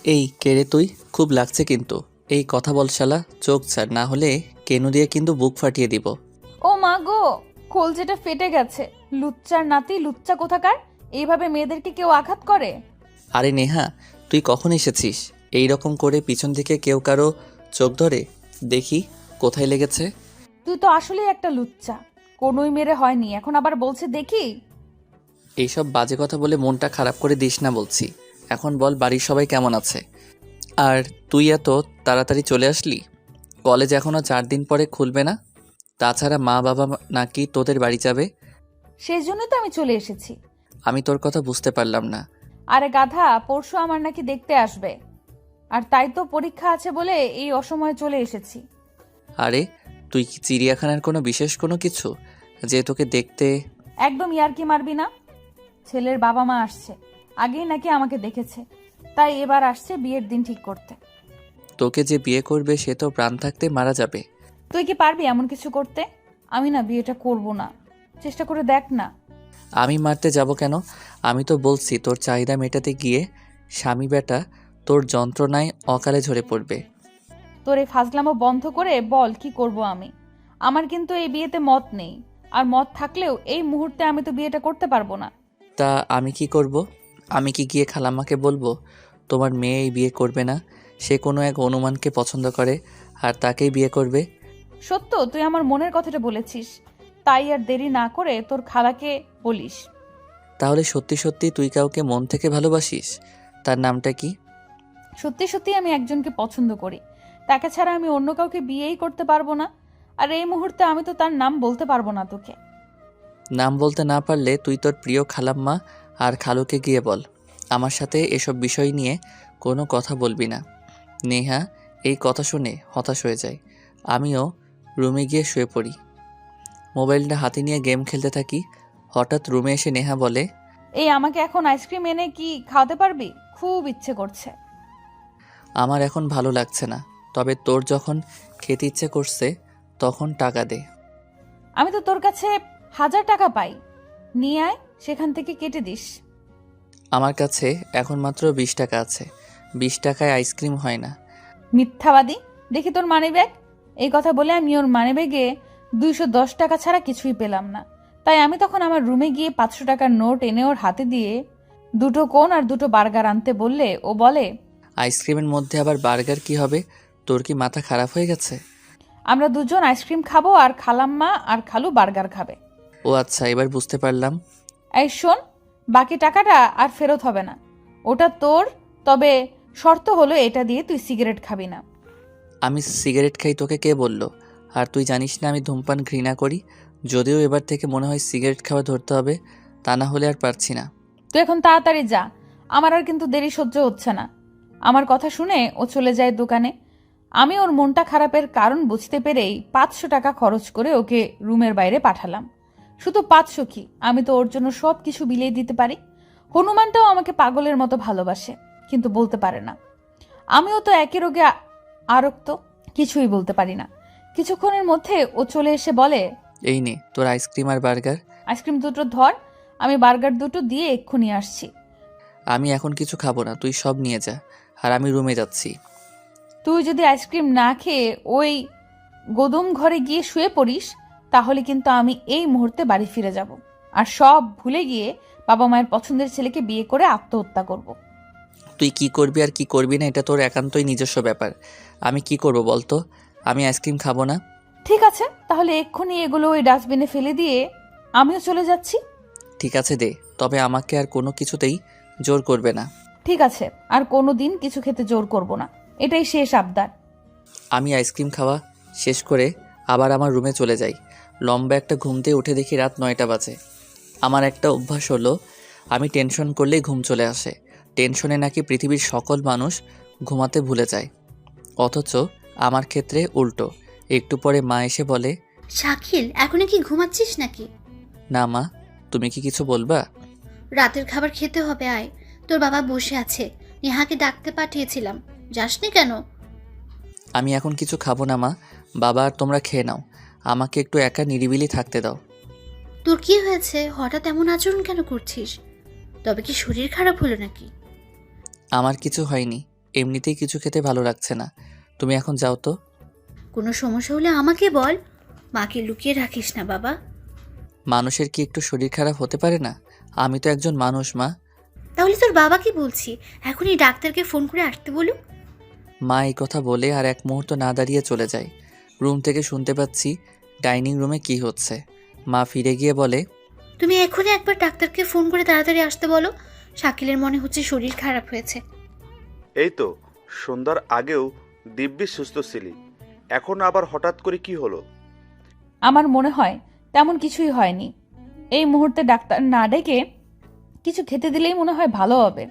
এই কেড়ে তুই, খুব লাগছে কিন্তু। এই কথা বল শালা, চোখ ছাড়, না হলে কেনু দিয়ে কিন্তু বুক ফাটিয়ে দিব। ও মা গো, কলজেটা ফেটে গেছে। লুচ্চার নাতি, লুচ্চা কোথাকার! এইভাবে মেয়েদেরকে কেউ আঘাত করে? আরে নেহা, তুই কখন এসেছিস? এই রকম করে পিছন থেকে কেউ কারো চোখ ধরে? দেখি কোথায় লেগেছে। তুই তো আসলেই একটা লুচ্চা। কোনোই মেরে হয়নি, এখন আবার বলছে দেখি। এইসব বাজে কথা বলে মনটা খারাপ করে দিস না বলছি। এখন বল, বাড়ির সবাই কেমন আছে? আর তুই এত তাড়াতাড়ি চলে আসলি? কলেজ এখনো 4 দিন পরে খুলবে না? তাছাড়া মা বাবা নাকি তোদের বাড়ি যাবে? সেই জন্যই তো আমি চলে এসেছি। আমি তোর কথা বুঝতে পারলাম না। আরে গাধা, পরশু আমার নাকি দেখতে আসবে, আর তাই তো পরীক্ষা আছে বলে এই অসময়ে চলে এসেছি। আরে তুই কি চিড়িয়াখানার কোনো বিশেষ কোনো কিছু যে তোকে দেখতে? একদম ইয়ার্কি মারবি না। ছেলের বাবা মা আসছে, আগেই নাকি আমাকে দেখেছে, তাই এবার আসছে বিয়ের দিন ঠিক করতে। তোকে যে বিয়ে করবে সে তো প্রাণ থাকতে মারা যাবে। তুই কি পারবি এমন কিছু করতে? আমি না বিয়েটা করব না, চেষ্টা করে দেখ না। আমি মারতে যাব কেন? আমি তো বলছি তোর চাহিদা মেটাতে গিয়ে স্বামী বেটা তোর যন্ত্রণায় অকালে ঝরে পড়বে। তোর এই ফাজলামো বন্ধ করে বল কি করব আমি। আমার কিন্তু এই বিয়েতে মত নেই, আর মত থাকলেও এই মুহূর্তে আমি তো বিয়েটা করতে পারবো না। তা আমি কি করব? আমি কি গিয়ে খালাম্মাকে বলবো তোমার মেয়ে এই বিয়ে করবে না? সে কোনো এক অনুমানকে পছন্দ করে আর তাকেই বিয়ে করবে। সত্য, তুই আমার মনের কথাটা বলেছিস, তাই আর দেরি না করে তোর খালাকে বলিস। তাহলে সত্যি সত্যি তুই কাউকে মন থেকে ভালোবাসিস? তার নামটা কি? সত্যি সত্যি আমি একজনকে পছন্দ করি, তাকে ছাড়া আমি অন্য কাউকে বিয়েই করতে পারবো না। আর এই মুহূর্তে আমি তো তার নাম বলতে পারবো না তোকে। নাম বলতে না পারলে তুই তোর প্রিয় খালাম্মা আর খালুকে গিয়ে বল আমার সাথে এসব বিষয় নিয়ে কোনো কথা বলবি না। নেহা এই কথা শুনে হতাশ হয়ে যায়। আমিও রুমে গিয়ে শুয়ে পড়ি। মোবাইলটা হাতে নিয়ে গেম খেলতে থাকি। হঠাৎ রুমে এসে নেহা বলে, এই আমাকে এখন আইসক্রিম এনে কি খাওয়াতে পারবি? খুব ইচ্ছে করছে। আমার এখন ভালো লাগছে না, তবে তোর যখন খেতে ইচ্ছে করছে তখন টাকা দে। আমি তো তোর কাছে 1000 টাকা পাই, নিয়ে আয়, সেখান থেকে কেটে দিস। আমার কাছে এখন মাত্র 20 টাকা আছে। 20 টাকায় আইসক্রিম হয় না। মিথ্যাবাদী! দেখি তোর মানিব্যাগ। এই কথা বলে আমি ওর মানিব্যাগে 210 টাকা ছাড়া কিছুই পেলাম না। তাই আমি তখন আমার রুমে গিয়ে 500 টাকার নোট এনে ওর হাতে দিয়ে দুটো কোন আর দুটো বার্গার আনতে বললে ও বলে, আইসক্রিমের মধ্যে আবার বার্গার কি হবে? তোর কি মাথা খারাপ হয়ে গেছে? আমরা দুজন আইসক্রিম খাবো আর খালাম্মা আর খালু বার্গার খাবে। ও আচ্ছা, এবার বুঝতে পারলাম। এই শোন, বাকি টাকাটা আর ফেরত হবে না, ওটা তোর। তবে শর্ত হলো এটা দিয়ে তুই সিগারেট খাবি না। আমি সিগারেট খাই তোকে কে বলল? আর তুই জানিস না আমি ধূমপান ঘৃণা করি। যদিও এবার থেকে মনে হয় সিগারেট খাওয়া ধরতে হবে, তা না হলে আর পারছি না। তুই এখন তাড়াতাড়ি যা, আমার আর কিন্তু দেরি সহ্য হচ্ছে না। আমার কথা শুনে ও চলে যায় দোকানে। আমি ওর মনটা খারাপের কারণ বুঝতে পেরেই 500 টাকা খরচ করে ওকে রুমের বাইরে পাঠালাম। শুধু 500 কি, আমি তো ওর জন্য সব কিছু বিলিয়ে দিতে পারি। হনুমানটাও আমাকে পাগলের মতো ভালোবাসে, কিন্তু বলতে পারে না। আমিও তো একই রোগে আরক্ত, কিছুই বলতে পারি না। কিছুক্ষণের মধ্যে ও চলে এসে বলে, এই নে তোর আইসক্রিম আর বার্গার। আইসক্রিম দুটো ধর, আমি বার্গার দুটো দিয়ে এক্ষুনি আসছি। আমি এখন কিছু খাবো না, তুই সব নিয়ে যা। আর আমি রুমে যাচ্ছি। তুই যদি আইসক্রিম না খেয়ে ওই গোদম ঘরে গিয়ে শুয়ে পড়িস, তাহলে কিন্তু আমি এই মুহূর্তে বাড়ি ফিরে যাব, আর সব ভুলে গিয়ে বাবা মায়ের পছন্দের ছেলেকে বিয়ে করে আত্মহত্যা করব। তুই কি করবি আর কি করবি না এটা তোর একান্তই নিজস্ব ব্যাপার। আমি কি করব বলতো? আমি আইসক্রিম খাবো না। ঠিক আছে, তাহলে এক্ষুনি এগুলো ওই ডাস্টবিনে ফেলে দিয়ে আমিও চলে যাচ্ছি। ঠিক আছে দে, তবে আমাকে আর কোনো কিছুতেই জোর করবে না। ঠিক আছে, আর কোনো দিন কিছু খেতে জোর করব না, এটাই শেষ আবদার। আমি আইসক্রিম খাওয়া শেষ করে আবার আমার রুমে চলে যাই। লম্বা একটা ঘুম দিয়ে উঠে দেখি রাত 9টা বাজে। আমার একটা অভ্যাস হলো, আমি টেনশন করলেই ঘুম চলে আসে। টেনশনে নাকি পৃথিবীর সকল মানুষ ঘুমাতে ভুলে যায়, অথচ আমার ক্ষেত্রে উল্টো। একটু পরে মা এসে বলে, শাকিল, এখনো কি ঘুমাচ্ছিস নাকি? না মা, তুমি কি কিছু বলবা? রাতের খাবার খেতে হবে, আয়। তোর বাবা বসে আছে, নেহাকে ডাকতে পাঠিয়েছিলাম, যাসনি কেন? আমি এখন কিছু খাবো না মা, বাবা আর তোমরা খেয়ে নাও। আমাকে একটু একা নিরিবিলি থাকতে দাও। তোর কি হয়েছে? হঠাৎ এমন আচরণ কেন করছিস? তবে কি শরীর খারাপ হলো নাকি? আমার কিছু হয়নি, এমনিতেই কিছু খেতে ভালো লাগছে না। তুমি এখন যাও তো। কোনো সমস্যা হলে আমাকে বল, মাকে লুকিয়ে রাখিস না বাবা। মানুষের কি একটু শরীর খারাপ হতে পারে না? আমি তো একজন মানুষ, মা। তাহলে তোর বাবাকে বলছি এখনই ডাক্তারকে ফোন করে আসতে বলুক। মা এই কথা বলে আর এক মুহূর্ত না দাঁড়িয়ে চলে যায়। রুম থেকে শুনতে পাচ্ছি ডাইনিং রুমে কি হচ্ছে। মা ফিরে গিয়ে বলে, তুমি এখনই একবার ডাক্তারকে ফোন করে তাড়াতাড়ি আসতে বলো। শাকিলের মনে হচ্ছে শরীর খারাপ হয়েছে। এই তো সন্ধ্যার আগেও দিব্যি সুস্থ ছিলি, এখন আবার হঠাৎ করে কি হলো? আমার মনে হয় তেমন কিছুই হয়নি। এই মুহূর্তে ডাক্তার না ডেকে কিছু খেতে দিলেই মনে হয় ভালো হবে।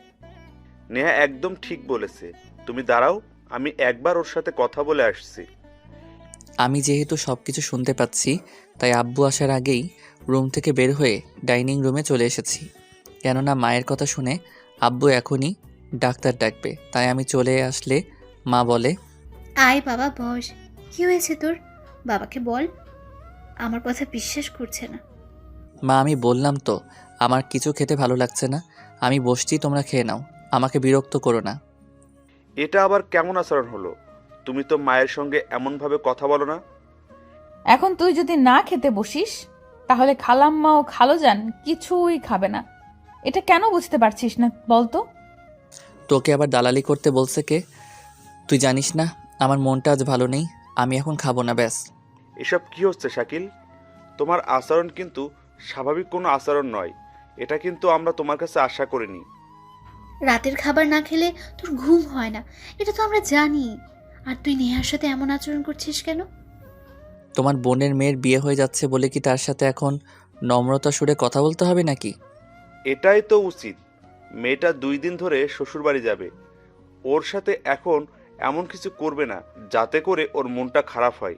নেহা একদম ঠিক বলেছে, তুমি দাঁড়াও, আমি একবার ওর সাথে কথা বলে আসছি। আমি যেহেতু সব কিছু শুনতে পাচ্ছি, তাই আব্বু আসার আগেই রুম থেকে বের হয়ে ডাইনিং রুমে চলে এসেছি। কেননা মায়ের কথা শুনে আব্বু এখনই ডাক্তার ডাকবে, তাই আমি চলে আসলে মা বলে, আয় বাবা বস। কি হয়েছে তোর? বাবাকে বল। আমার কথা বিশ্বাস করছে না। মা আমি বললাম তো আমার কিছু খেতে ভালো লাগছে না, আমি বসছি, তোমরা খেয়ে নাও, আমাকে বিরক্ত করো না। এটা আবার কেমন আচরণ হলো? তুমি তো মায়ের সঙ্গে এমনভাবে কথা বলো না। এখন তুই যদি না খেতে বসিস তাহলে খালাম্মা ও খালোজান কিছুই খাবে না। এটা কেন বুঝতে পারছিস না বলতো? তোকে আবার দালালি করতে বলছে কে? তুই জানিস না আমার মনটা আজ ভালো নেই, আমি এখন খাবো না, ব্যাস। এসব কি হচ্ছে শাকিল? তোমার আচরণ কিন্তু স্বাভাবিক কোনো আচরণ নয়, এটা কিন্তু আমরা তোমার কাছে আশা করিনি। রাতের খাবার না খেলে তোর ঘুম হয় না, এটা তো আমরা জানি। আর তুই নেহার সাথে এমন আচরণ করছিস কেন? তোমার বোনের মেয়ের বিয়ে হয়ে যাচ্ছে বলে কি তার সাথে এখন নম্রতা সুরে কথা বলতে হবে নাকি? এটাই তো উচিত। মেয়েটা 2 দিন ধরে শ্বশুরবাড়ি যাবে, ওর সাথে এখন এমন কিছু করবে না যাতে করে ওর মনটা খারাপ হয়।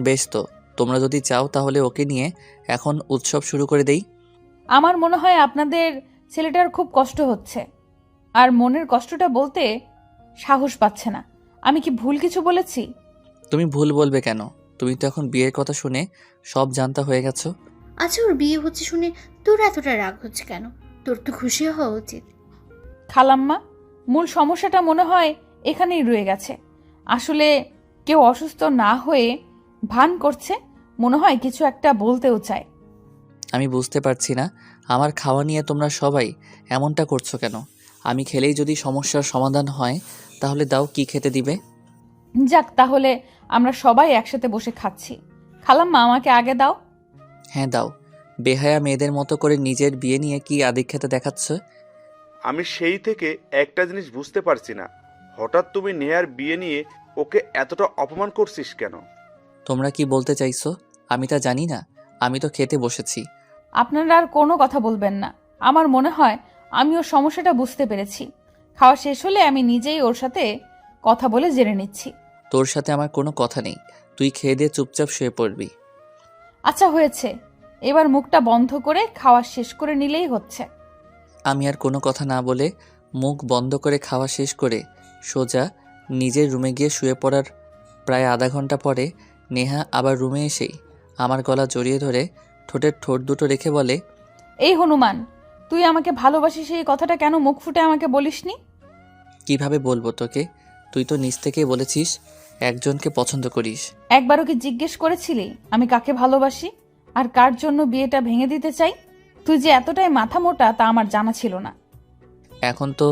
বেশ, তো তোমরা যদি চাও তাহলে ওকে নিয়ে এখন উৎসব শুরু করে দেই। আমার মনে হয় আপনাদের ছেলেটার খুব কষ্ট হচ্ছে, আর মনের কষ্টটা বলতে সাহস পাচ্ছে না। আমি কি ভুল কিছু বলেছি? তুমি ভুল বলবে কেন? তুমি তো এখন বিয়ের কথা শুনে সব জানতা হয়ে গেছো। আচ্ছা, ওর বিয়ে হচ্ছে শুনে তোর এতটা রাগ হচ্ছে কেন? তোর তো খুশি হওয়া উচিত। খালাম্মা, মূল সমস্যাটা মনে হয় এখানেই রয়ে গেছে। আসলে কেউ অসুস্থ না হয়ে ভান করছে, মনে হয় কিছু একটা বলতেও চায়। আমি বুঝতে পারছি না আমার খাওয়া নিয়ে তোমরা সবাই এমনটা করছো কেন? আমি খেলেই যদি সমস্যার সমাধান হয় তাহলে দাও, কি খেতে দিবে? যাক, তাহলে আমরা সবাই একসাথে বসে খাচ্ছি। খালাম্মা, আমাকে আগে দাও। হ্যাঁ দাও। বেহায়া মেয়েদের মতো করে নিজের বিয়ে নিয়ে কি আদিক্ষেতা দেখাচ্ছ? আমি সেই থেকে একটা জিনিস বুঝতে পারছি না, হঠাৎ তুমি নেহার বিয়ে নিয়ে ওকে এতটা অপমান করছিস কেন? তোমরা কি বলতে চাইছো আমি তা জানি না? আমি তো খেতে বসেছি। আপনারা আর কোনো কথা বলবেন না। আমার মনে হয় আমি ওর সমস্যাটা বুঝতে পেরেছি। খাওয়া শেষ হলে আমি নিজেই ওর সাথে কথা বলে জেনে নিচ্ছি। তোর সাথে আমার কোনো কথা নেই, তুই খেয়ে দিয়ে চুপচাপ শুয়ে পড়বি। আচ্ছা হয়েছে, এবার মুখটা বন্ধ করে খাওয়া শেষ করে নিলেই হচ্ছে। আমি আর কোনো কথা না বলে মুখ বন্ধ করে খাওয়া শেষ করে সোজা নিজের রুমে গিয়ে শুয়ে পড়ার প্রায় আধা ঘন্টা পরে নেহা আবার রুমে এসেই আমার গলা জড়িয়ে ধরে ঠোঁটের ঠোঁট দুটো রেখে বলে, এই হনুমান, তুই আমাকে ভালোবাসিস এই কথাটা কেন মুখ ফুটে আমাকে বলিসনি? কিভাবে বলবো তোকে? তুই তো নিজ থেকেই বলেছিস একজনকে পছন্দ করিস। একবারও কি জিজ্ঞেস করেছিলি আমি কাকে ভালোবাসি আর কার জন্য বিয়েটা ভেঙে দিতে চাই? তুই যে এতটাই মাথা মোটা তা আমার জানা ছিল না। এখন তো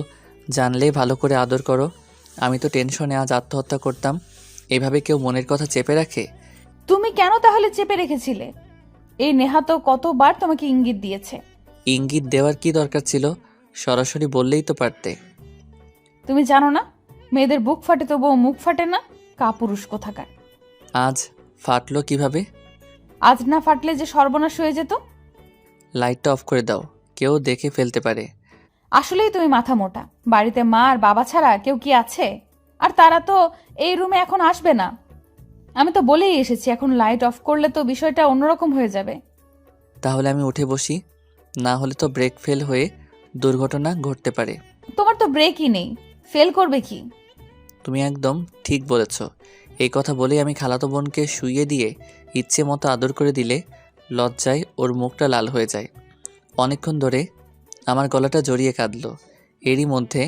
জানলেই ভালো করে আদর করো। আমি তো টেনশনে আজ আত্মহত্যা করতাম। এভাবে কেউ মনের কথা চেপে রাখে? তুমি কেন তাহলে চেপে রেখেছিলে? এই নেহা তো কতবার তোমাকে ইঙ্গিত দিয়েছে। ইঙ্গিত দেওয়ার কি দরকার ছিল? সরাসরি বললেই তো পারতে। তুমি জানো না মেয়েদের বুক ফাটে তবুও মুখ ফাটে না? কাপুরুষ কোথাকার। আজ ফাটলো কিভাবে? আজ না ফাটলে যে সর্বনাশ হয়ে যেত। লাইটটা অফ করে দাও, কেউ দেখে ফেলতে পারে। আসলেই তুমি মাথা মোটা। বাড়িতে মা আর বাবা ছাড়া কেউ কি আছে? আর তারা তো এই রুমে এখন আসবে না। আমি তো বলেই এসেছি এখন লাইট অফ করলে তো বিষয়টা অন্যরকম হয়ে যাবে। তাহলে আমি উঠে বসি, না হলে তো ব্রেক ফেল হয়ে দুর্ঘটনা ঘটতে পারে। তোমার তো ব্রেকই নেই, ফেল করবে কি? তুমি একদম ঠিক বলেছ। এই কথা বলেই আমি খালাতো বোনকে শুইয়ে দিয়ে ইচ্ছে মতো আদর করে দিলে লজ্জায় ওর মুখটা লাল হয়ে যায়। অনেকক্ষণ ধরে আমার গলাটা জড়িয়ে কাঁদলো। এরই মধ্যে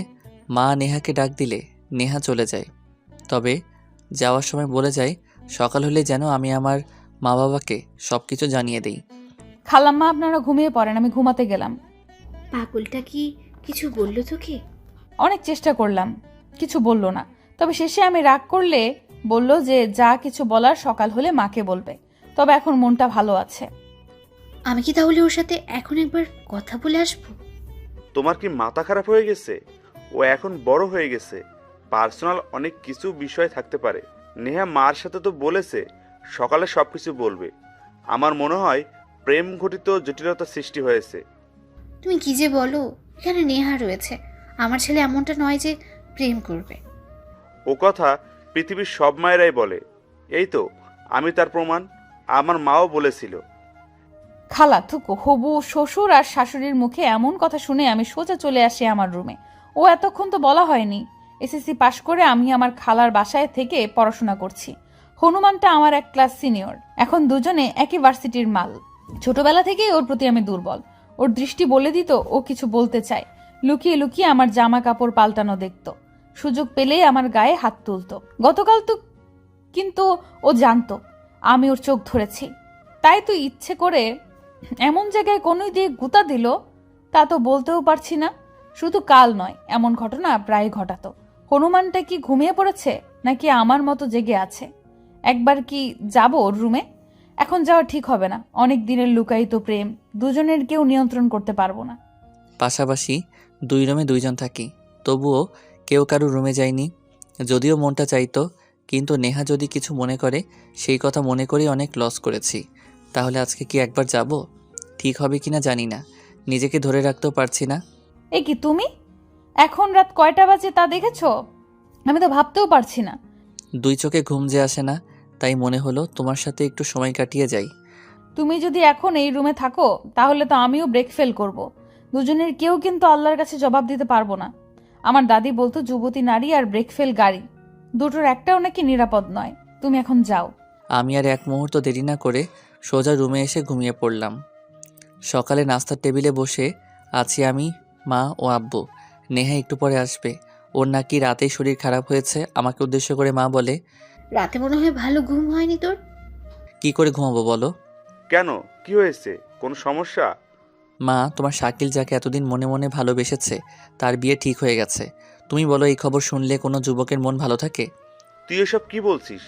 মা নেহাকে ডাক দিলে নেহা চলে যায়। তবে যাওয়ার সময় বলে যায় সকাল হলে যেন আমি আমার মা বাবাকে সব কিছু জানিয়ে দিই। খালাম্মা, আপনারা ঘুমিয়ে পড়েন, আমি ঘুমাতে গেলাম। পাগলটা কি কিছু বললো তোকে? অনেক চেষ্টা করলাম, কিছু বলল না। তবে শেষে আমি রাগ করলে বলল যে যা কিছু বলার সকাল হলে মাকে বলবে। তবে এখন মনটা ভালো আছে। আমি কি তাহলে ওর সাথে এখন একবার কথা বলে আসবো? তোমার কি মাথা খারাপ হয়ে গেছে? ও এখন বড় হয়ে গেছে, পার্সোনাল অনেক কিছু বিষয় থাকতে পারে। নেহা মার সাথে তো বলেছে সকালে সব কিছু বলবে। আমার মনে হয় প্রেম ঘটিত জটিলতা সৃষ্টি হয়েছে। তুমি কি যে বলো, এখানে নেহা রয়েছে। আমার ছেলে এমনটা নয় যে প্রেম করবে। ও কথা পৃথিবীর সব মায়েরাই বলে। এই তো আমি তার প্রমাণ। আমার মাও বলেছিল। খালা থুকু হবু শ্বশুর আর শাশুড়ির মুখে এমন কথা শুনে আমি সোজা চলে আসি আমার রুমে। ও এতক্ষণ তো বলা হয়নি, এসএসসি পাশ করে আমি আমার খালার বাসায় থেকে পড়াশোনা করছি। হনুমানটা আমার এক ক্লাস সিনিয়র, এখন দুজনে একই ভার্সিটির মাল। ছোটবেলা থেকেই ওর প্রতি আমি দুর্বল। ওর দৃষ্টি বলে দিত ও কিছু বলতে চায়। লুকিয়ে লুকিয়ে আমার জামা কাপড় পাল্টানো দেখতো, সুযোগ পেলেই আমার গায়ে হাত তুলতো। গতকাল তো কিন্তু ও জানতো আমি ওর চোখ ধরেছি, তাই তো ইচ্ছে করে এমন জায়গায় কনুই দিয়ে গুতা দিল তা তো বলতেও পারছি না। শুধু কাল নয়, এমন ঘটনা প্রায় ঘটাতো। হনুমানটা কি ঘুমিয়ে পড়েছে নাকি আমার মতো জেগে আছে? একবার কি যাব ওর রুমে? এখন যাওয়া ঠিক হবে না, অনেক দিনের লুকায়িত প্রেম, দুজনের কেউ নিয়ন্ত্রণ করতে পারবো না। পাশাপাশি 2 রুমে 2 জন থাকি, তবুও কেউ কারো রুমে যায়নি। যদিও মনটা চাইতো, কিন্তু নেহা যদি কিছু মনে করে সেই কথা মনে করেই অনেক লস করেছি। তাহলে আজকে কি একবার যাব? ঠিক হবে কিনা জানি না, নিজেকে ধরে রাখতেও পারছি না। এ কি তুমি? এখন রাত কয়টা বাজে তা দেখেছো? আমি তো ভাবতেও পারছি না। 2 চোখে ঘুম যে আসে না, তাই মনে হলো তোমার সাথে একটু সময় কাটিয়ে যাই। তুমি যদি এখন এই রুমে থাকো তাহলে তো আমিও ব্রেক ফেল করব। দুজনের কেউ কিন্তু আল্লাহর কাছে জবাব দিতে পারবো না। আমার দাদি বলতো যুবতী নারী আর ব্রেক ফেল গাড়ি দুটোর একটাও নাকি নিরাপদ নয়। তুমি এখন যাও। আমি আর এক মুহূর্ত দেরি না করে সোজা রুমে এসে ঘুমিয়ে পড়লাম। সকালে নাস্তার টেবিলে বসে আছি আমি, মা ও আব্বু। নেহা একটু পরে আসবে। ওর নাকি রাতেই শরীর খারাপ হয়েছে। আমাকে উদ্দেশ্য করে মা বলে, রাতে মনে হয় ভালো ঘুম হয়নি তোর? কি করে ঘুমাবো বলো? কেন, কি হয়েছে? কোনো সমস্যা? মা, তোমার শাকিল যাকে এতদিন মনে মনে ভালোবেসেছে তার বিয়ে ঠিক হয়ে গেছে। তুমি বলো, এই খবর শুনলে কোনো যুবকের মন ভালো থাকে? তুই এসব কি বলছিস?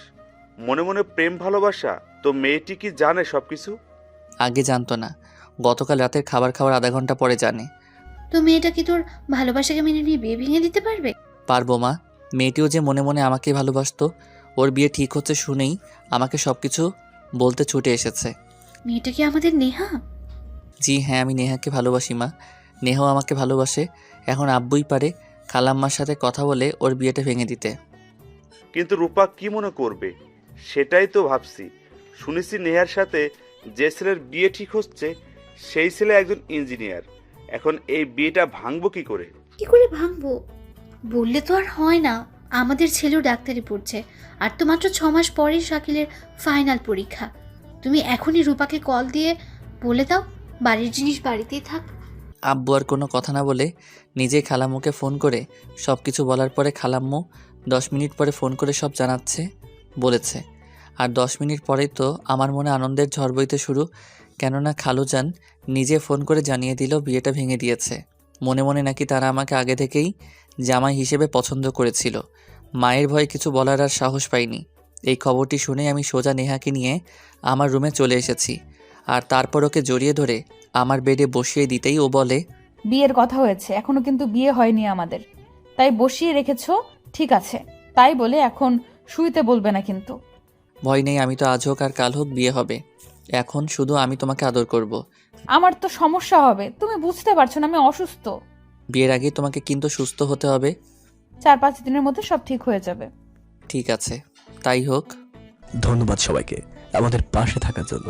মনে মনে প্রেম ভালোবাসা? তো মেয়েটি কি জানে সব কিছু? আগে জানতো না, গতকাল রাতের খাবার খাওয়ার আধা ঘন্টা পরে জানে। তো মেয়েটা কি তোর ভালোবাসাকে মেনে নিয়ে বিয়ে ভেঙে দিতে পারবে? পারবো মা। মেয়েটিও যে মনে মনে আমাকে ভালোবাসতো, ওর বিয়ে ঠিক হচ্ছে শুনেই আমাকে সব কিছু বলতে ছুটে এসেছে। মেয়েটা কি আমাদের নেহা? জি হ্যাঁ, আমি নেহাকে ভালোবাসি মা। নেহাও আমাকে ভালোবাসে। এখন আব্বুই পারে খালাম্মার সাথে কথা বলে ওর বিয়েটা ভেঙে দিতে। কিন্তু রূপা কি মনে করবে সেটাই তো ভাবছি। শুনেছি নেহার সাথে যে ছেলের বিয়ে ঠিক হচ্ছে সেই ছেলে একজন ইঞ্জিনিয়ার। এখন এই বিয়েটা ভাঙবো কি করে? কি করে ভাঙবো? বললে তো আর হয় না। আমাদের ছেলেও ডাক্তারি পড়ছে, আর তো মাত্র 6 মাস পরেই শাকিলের ফাইনাল পরীক্ষা। তুমি এখনই রূপাকে কল দিয়ে বলে দাও বাড়ির জিনিস বাড়িতেই থাক। আব্বু আর কোনো কথা না বলে নিজেই খালাম্মুকে ফোন করে সব কিছু বলার পরে খালাম্মু 10 মিনিট পরে ফোন করে সব জানাচ্ছে বলেছে। আর 10 মিনিট পরেই তো আমার মনে আনন্দের ঝড় বইতে শুরু, কেননা খালুজান নিজে ফোন করে জানিয়ে দিল বিয়েটা ভেঙে দিয়েছে। মনে মনে নাকি তারা আমাকে আগে থেকেই জামাই হিসেবে পছন্দ করেছিল। মায়ের ভয়ে কিছু বলার আর সাহস পাইনি। এই খবরটি শুনে আমি সোজা নেহাকে নিয়ে আমার রুমে চলে এসেছি। আর তারপর ওকে জড়িয়ে ধরে আমার বেডে বসিয়ে দিতেই ও বলে, বিয়ের কথা হয়েছে, এখনো কিন্তু বিয়ে হয়নি আমাদের, তাই বসিয়ে রেখেছো ঠিক আছে। তাই বলে এখন শুইতে বলবে না কিন্তু। ভয় নেই, আমি তো আজ হোক আর কাল হোক বিয়ে হবে। এখন শুধু আমি তোমাকে আদর করব। আমার তো সমস্যা হবে, তুমি বুঝতে পারছো না আমি অসুস্থ। বিয়ের আগে তোমাকে কিন্তু সুস্থ হতে হবে। 4-5 দিনের মধ্যে সব ঠিক হয়ে যাবে। ঠিক আছে, তাই হোক। ধন্যবাদ সবাইকে আমাদের পাশে থাকার জন্য।